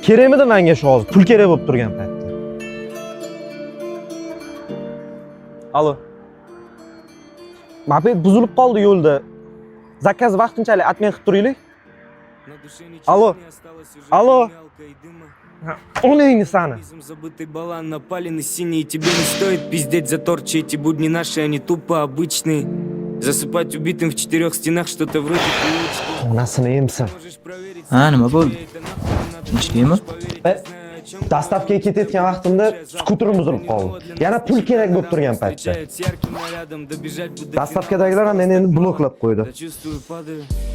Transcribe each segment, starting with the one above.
Kerakmidi menga shu hozir? Pul kerak bo'lib turgan paytda. Alo. Moped buzilib qoldi yo'lda. Zakaz vaqtinchalik atmay qilib turaylik. Alo. Alo. Onangni sani. Забытый балан напали на синий, тебе не стоит пиздеть за торчи. Эти будни наши, они тупо обычные. Засыпать убитым в четырех стенах что-то вроде привычки. Onasini emsin. Nima bo'ldi? Tinchlikmi? Dastavkaga ketayotgan vaqtimda skuterim buzilib qoldi. Yana pul kerak bo'lib turgan paytda. Dastavkadagilar ham meni endi bloklab qo'ydi.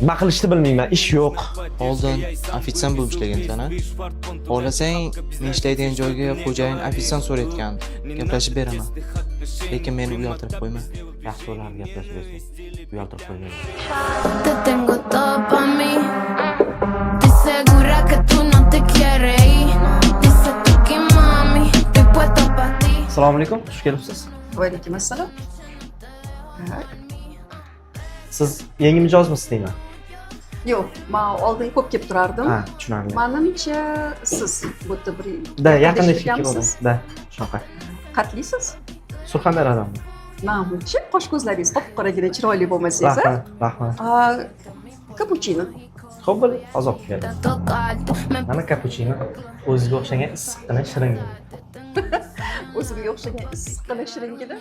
Nima qilishni bilmayman, ish yo'q. Oldin ofitsiant bo'lib ishlagansan-a? Xohlasang, men ishlaydigan joyga xo'jayin ofitsiant so'rayotgan. Gaplashib beraman. Lekin meni uyaltirib qo'yma. Yaxshi bo'lardi gaplashib bersan. Uyaltirib qo'ymayman. Te tengo todo pa' mí. Estoy segura que tú no te quieres ir. Dice tú que mami, estoy puesta pa' ti. Assalomu alaykum, xush kelibsiz. Va alaykum assalom. Siz yangi mijozmisiz deyman? Yo'q, men oldin ko'p kelib turardim. Ha, tushunarli. Menimcha siz bu yerda bir Da, yaqinda fikr bo'ldi. Da, shunaqa. Qatlisiz? Surxondaryodanman. Menimcha qosh ko'zlaringiz qop-qoragina chiroyli bo'lmasangiz, a? Rahmat. Kapuchino. Xo'p, bo'l, hozir olib keldim. Tocar tú me Mana kapuchino o'ziga o'xshagan issiqqina shirin. O'zimga o'xshagan issiqqina shiringina.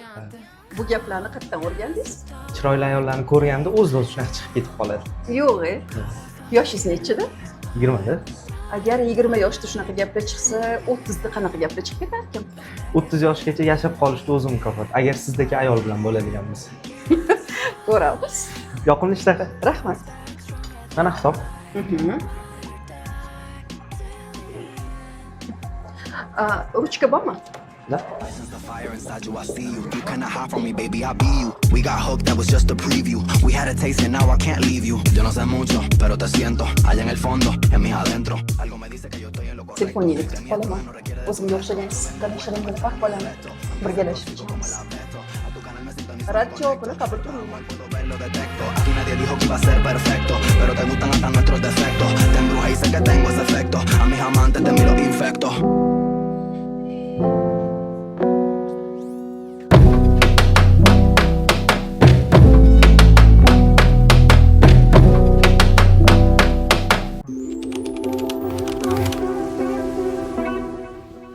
Bu gaplarni qayerdan o'rgandingiz? Chiroyli ayollarni ko'rganda o'z-o'zi shunaqa chiqib ketib qoladi. Yo'q, yoshingiz nechida? 20 da. Agar 20 yoshda shunaqa gaplar chiqsa, 30 da qanaqa gaplar chiqib ketarkan? 30 yoshgacha yashab qolishni o'zi mukofot. Agar sizdagi ayol bilan bo'ladigan bo'lsa. Ko'ramiz. Yoqimli ishlaqa. Rahmat. Mana hisob. Ruchka bormi? Da. Fire inside you, I see you. You cannot hide from me, baby, I be you. We got hooked, that was just a preview. We had a taste and now I can't leave you. Yo no sé mucho, pero te siento. Allá en el fondo, en mis adentro. Algo me dice que yo estoy en lo correcto. Telefoningni kutib qolaman. O'zimga o'xshagan issiqqina shiringina farq qolaman. Birgalashib ichamiz. Rad javobini qabul qilmayman. Lo detecto. Aquí nadie dijo que iba a ser perfecto, pero te gustan hasta nuestros defectos. Te embruja y sé que tengo ese efecto. A mis amantes de mí los infecto.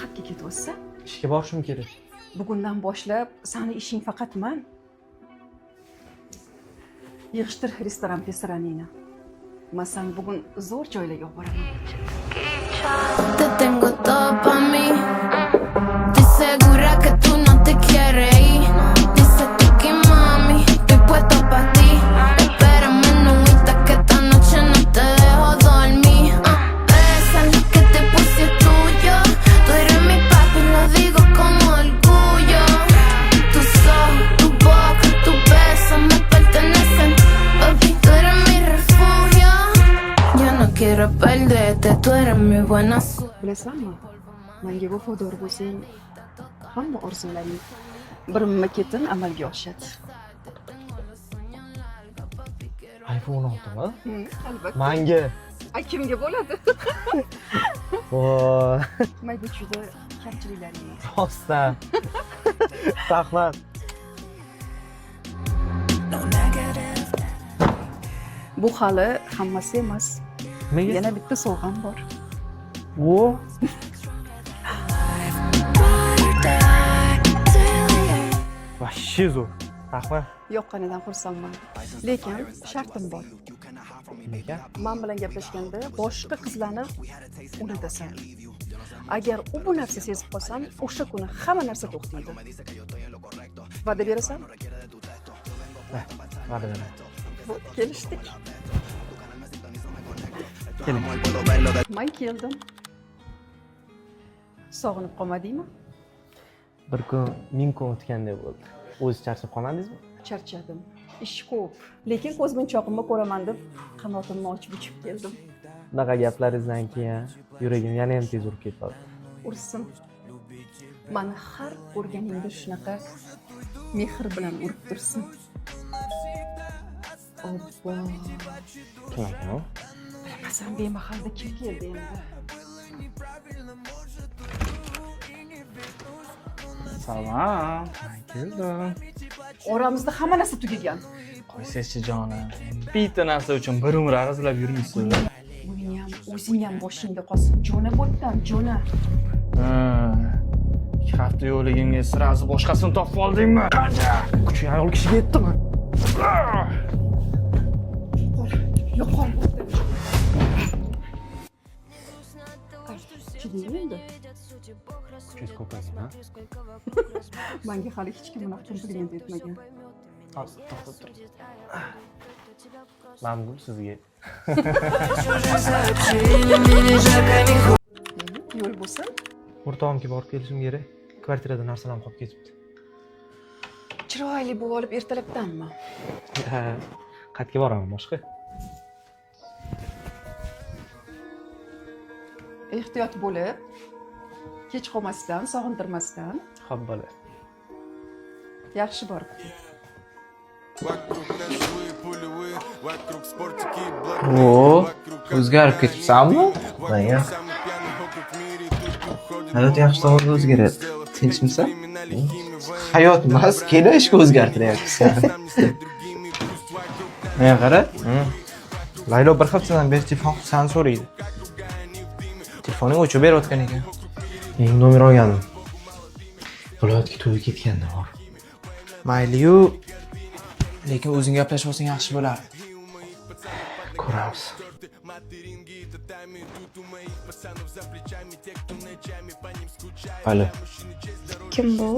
Qayerga ketyapsan? Ishga borishim kerak. Bugundan boshlab seni ishing faqat men. Yig'ishtir restoran pesaranini. Men seni bugun zo'r joylarga olib boraman. te tengo todo pa' mí. Estoy segura que tú no te quieres ir. Dice tú que mami, estoy puesta pa' ti. Espérame, no invita que esta noche no te dejo dormir. Esa es la que te puse tuyo. Tú eres mi papi, lo digo con orgullo. Tus ojos, tu boca, tu beso me pertenecen. Papi, tú eres mi refugio. Yo no quiero perderte, tú eres mi buena suerte. Bilasanmi? Menga vafodor bo'lsang, hamma orzularing bir-ketin amalga oshadi. iPhone 16mi? Albatta. Menga. Ay, kimga bo'ladi? Voy. Mayda juda kamchiliklaring. Rostdan. Rahmat. Bu hali hammasi emas. Nega? Yana bitta sovg'am bor. O. Vashshe zo'r. Rahmat. Yoqqanidan xursandman. Lekin shartim bor. Nega? Men bilan gaplashganda boshqa qizlarni unutasan. Agar u bu narsa sezib qolsam, o'sha kuni hamma narsa to'xtaydi. Va'da berasan? Va'da beraman. Kelishdik. Keling. Men keldim. Sog'inib qolmadingmi? Bir kun 1000 kun o'tgandek bo'ldi. O'zingiz charchab qolmadingizmi? Charchadim. Ish ko'p. Lekin ko'zmunchoqimni ko'raman deb qanotimni ochib uchib keldim. Bunaqa gaplaringizdan keyin yuragim yana ham tez urib ketadi. Ursin. Mani har ko'rganingda shunaqa mehr bilan urib tursin. Obbo. Kim ekan u? Bilamasam bemahalda kim keldi endi? Salom. Keldim. Oramizda hamma narsa tugagan. Qo'ysangchi jonim. Bitta narsa uchun bir umr arazlab yurmaysiz. Buning ham o'zing ham boshingda qolsin. Jo'na bo'tdan, jo'na. 2 hafta yo'ligimga sirasi boshqasini topib oldingmi? Qancha? Kuching ayol kishiga yetdimi? Yo'qol. Chidaymi endi? Kuchingiz ko'paygan, ha? Menga hali hech kim bunaqa komplement etmagan. To'xtab tur. Men bu sizga Yo'l bo'lsin. o'rtog'imga borib kelishim kerak. Kvartirada narsalar qolib ketibdi. Chiroyli bo'lib olib ertalabdanmi? Ha, qayerga boraman boshqa? Ehtiyot bo'lib, kech qolmasdan, sog'intirmasdan. Xo'p, bo'la. Yaxshi borib kel. Oo, o'zgarib ketibsanmi? Nega? Hayot yaxshi tomonga o'zgaradi. Tinchmisan? Hayot emas, kelishga o'zgartiryapsan. Menga qara. Laylo bir haftadan beri telefon qilsani so'raydi. Telefoning o'chib berayotgan ekan. Yangi nomer olgandim. Viloyatga to'yga ketganda bor. Mayli-yu, lekin o'zing gaplashib olsang yaxshi bo'lardi. Ko'ramiz. Alo. Kim bu?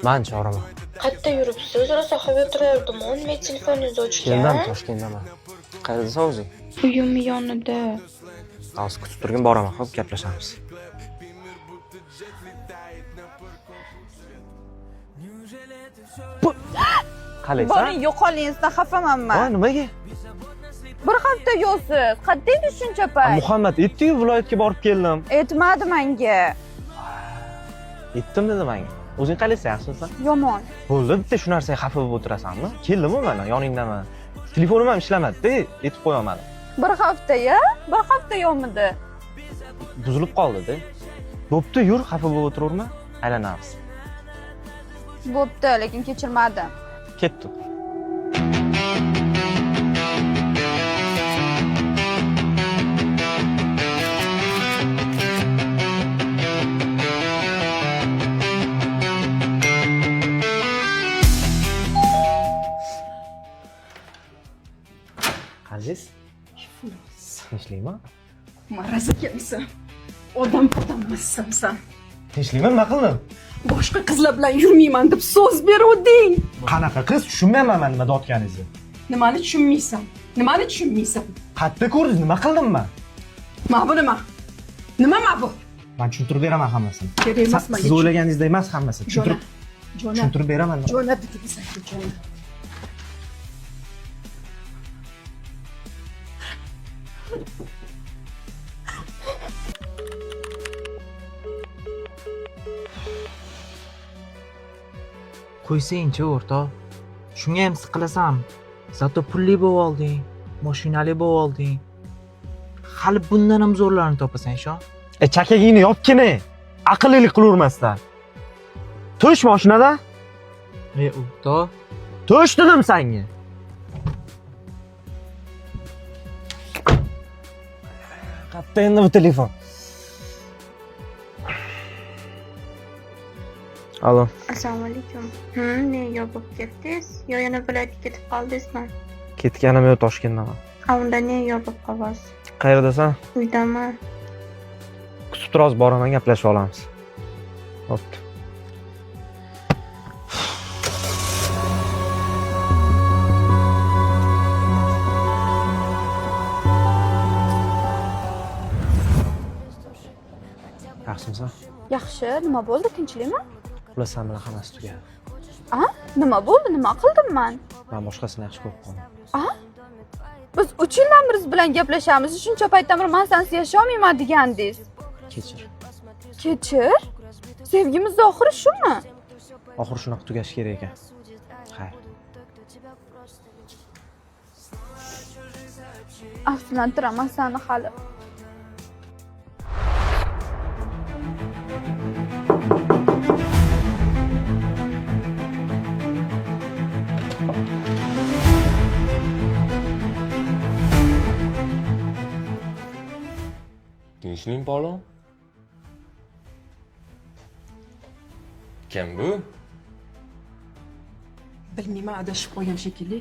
Men choraman. Qayerda yuribsiz? Rosa xabar turardim. Nima telefoningiz o'chgan? Keldim Toshkentdaman. Qayerdasan o'zing? Uyim yonida. Hozir kutib turgin, boraman, xo'p, gaplashamiz. Qalaysan? Boring, yo'qolingizdan xafamanman. Ha, nimaga? Bir hafta yo'qsiz. Qaddaydi shuncha payt? Muhammad aytdi-yu, viloyatga borib keldim. Aytmadi menga. Aytdim dedi menga. O'zing qalaysan, yaxshimisan? Yomon. Bo'ldi, bitta shu narsaga xafa bo'lib o'tirasanmi? Keldim mana, yoningdaman. Telefonim ham ishlamadi-da, aytib qo'yamadim. Bir hafta-ya? Bir hafta yo'qmidi? Buzilib qoldi-da. Bo'pti, yur, xafa bo'lib o'tiraverma, aylanamiz. Bo'pti, lekin kechirmadim. Ketdim. Aziz, tinchlikmi? Marazza kelsan. Odam emassan sen. Tinchlikmi, nima qildim? Boshqa qizlar bilan yurmayman deb so'z beruvding. Qanaqa qiz? Tushunmayman men nima deyotganingizni. Nimani tushunmaysan? Nimani tushunmaysan? Qayerda ko'rdingiz? Nima qildim men? Ma bu nima? Nima ma bu? Men tushuntirib beraman hammasini. Kerak emas menga. Siz o'ylaganingizda emas hammasi. Tushuntirib beraman. Jo'na dedisan, jo'na. Qo'ysang-chi, o'rtoq. Shunga ham siqilasan. Zato pulli bo'lib olding, mashinali bo'lib olding. Hali bundan ham zo'rlarni topasan, ishon. Chakagingni yopgin, aqllilik qilavermasdan. To'sh mashinada? O'rtoq. To'sh dedim senga. Qayerda endi bu telefon? Alo. Assalomu alaykum. Nega bo'lib ketdingiz? Yo yana viloyatga ketib qoldingizmi? Ketganim yo'q, Toshkentdaman. Unda nega bo'lib qolyapsiz? Qayerdasan? Uydaman. Kutib tur, hozir boraman, gaplashib olamiz. Bo'pti. Yaxshimisan? Yaxshi, nima bo'ldi? Tinchlikmi? Xullas, sen bilan hammasi tugadi. Nima bo'ldi? Nima qildim men? Men boshqasini yaxshi ko'rib qoldim. Biz 3 yildan beri bilan gaplashamiz. Shuncha paytdan beri men sensiz yasholmayman degandingiz. Kechir. Kechir? Sevgimiz oxiri shumi? Oxir shunaqa tugashi kerak ekan. Xayr. Afsuslantiraman seni hali. Michelin polon? Kim bu? Bilmayman, adashib qolgan shekilli.